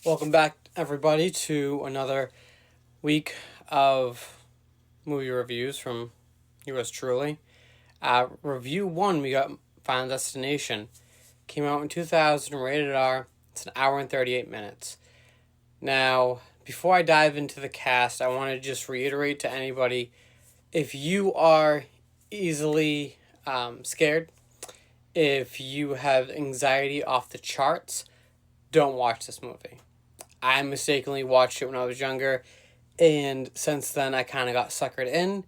Welcome back, everybody, to another week of movie reviews from yours truly. Review 1, we got Final Destination. Came out in 2000, rated R. It's an hour and 38 minutes. Now, before I dive into the cast, I want to just reiterate to anybody, if you are easily scared, if you have anxiety off the charts, don't watch this movie. I mistakenly watched it when I was younger, and since then I kind of got suckered in.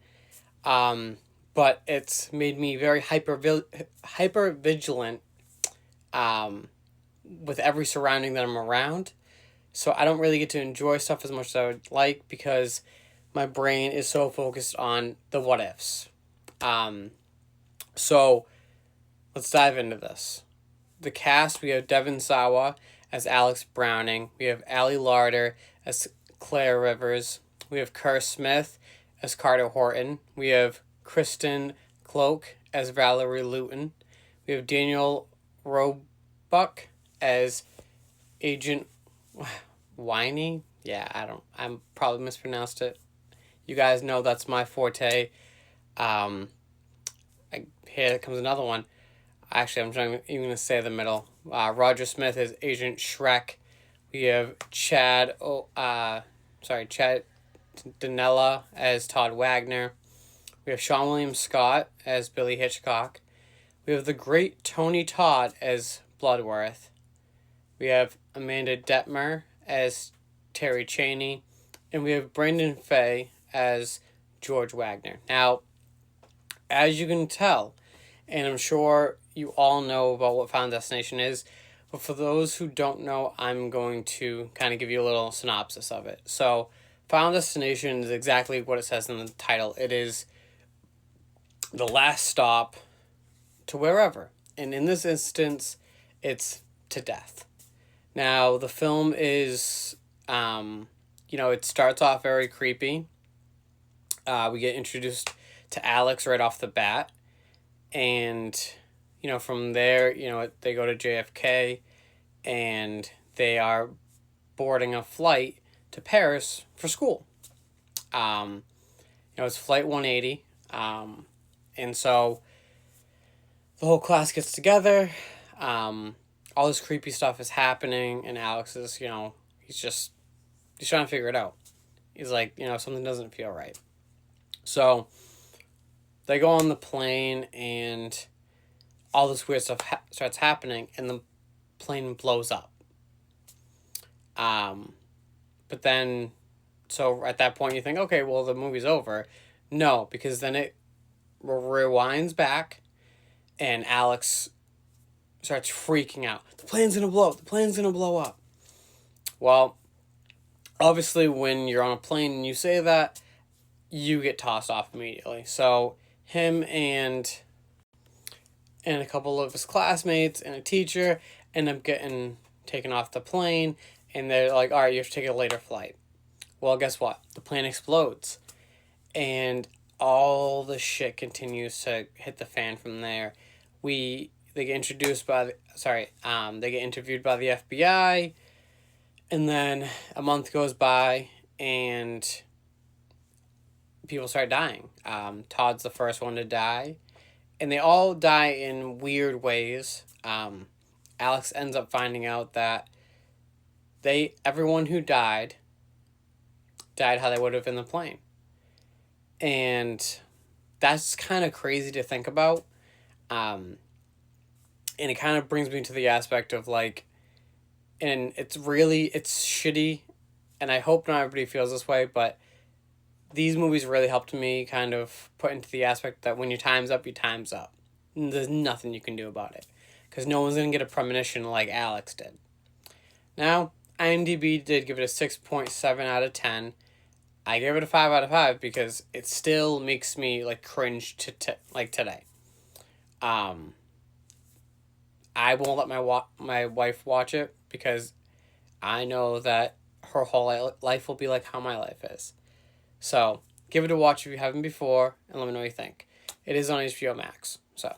But it's made me very hyper vigilant with every surrounding that I'm around. So I don't really get to enjoy stuff as much as I would like because my brain is so focused on the what ifs. So let's dive into this. The cast, we have Devon Sawa as Alex Browning. We have Ali Larter as Claire Rivers. We have Kerr Smith as Carter Horton. We have Kristen Cloak as Valerie Luton. We have Daniel Roebuck as Agent Winey. I'm probably mispronounced it. You guys know that's my forte. Here comes another one. Actually, I'm trying even going to say the middle. Roger Smith is Agent Shrek. We have Chad Danella as Todd Wagner. We have Sean William Scott as Billy Hitchcock. We have the great Tony Todd as Bloodworth. We have Amanda Detmer as Terry Chaney. And we have Brendan Fay as George Wagner. Now, as you can tell, and I'm sure you all know about what Final Destination is, but for those who don't know, I'm going to kind of give you a little synopsis of it. So, Final Destination is exactly what it says in the title. It is the last stop to wherever. And in this instance, it's to death. Now, the film is, it starts off very creepy. We get introduced to Alex right off the bat. And, from there, they go to JFK and they are boarding a flight to Paris for school. It's Flight 180. And so the whole class gets together. All this creepy stuff is happening, and Alex is, he's trying to figure it out. He's like, something doesn't feel right. So they go on the plane, and all this weird stuff starts happening, and the plane blows up. But then, so at that point you think, okay, well, the movie's over. No, because then it rewinds back, and Alex starts freaking out. The plane's gonna blow up. The plane's gonna blow up. Well, obviously, when you're on a plane and you say that, you get tossed off immediately. So him and a couple of his classmates and a teacher end up getting taken off the plane, and they're like, all right, you have to take a later flight. Well, guess what? The plane explodes, and all the shit continues to hit the fan from there. They get introduced by they get interviewed by the FBI, and then a month goes by, and people start dying. Todd's the first one to die, and they all die in weird ways. Alex ends up finding out that everyone who died how they would have in the plane. And that's kind of crazy to think about. And it kind of brings me to the aspect of and it's shitty, and I hope not everybody feels this way, but these movies really helped me kind of put into the aspect that when your time's up, your time's up. And there's nothing you can do about it. Because no one's going to get a premonition like Alex did. Now, IMDb did give it a 6.7 out of 10. I gave it a 5 out of 5 because it still makes me cringe today. I won't let my wife watch it because I know that her whole life will be like how my life is. So, give it a watch if you haven't before, and let me know what you think. It is on HBO Max, so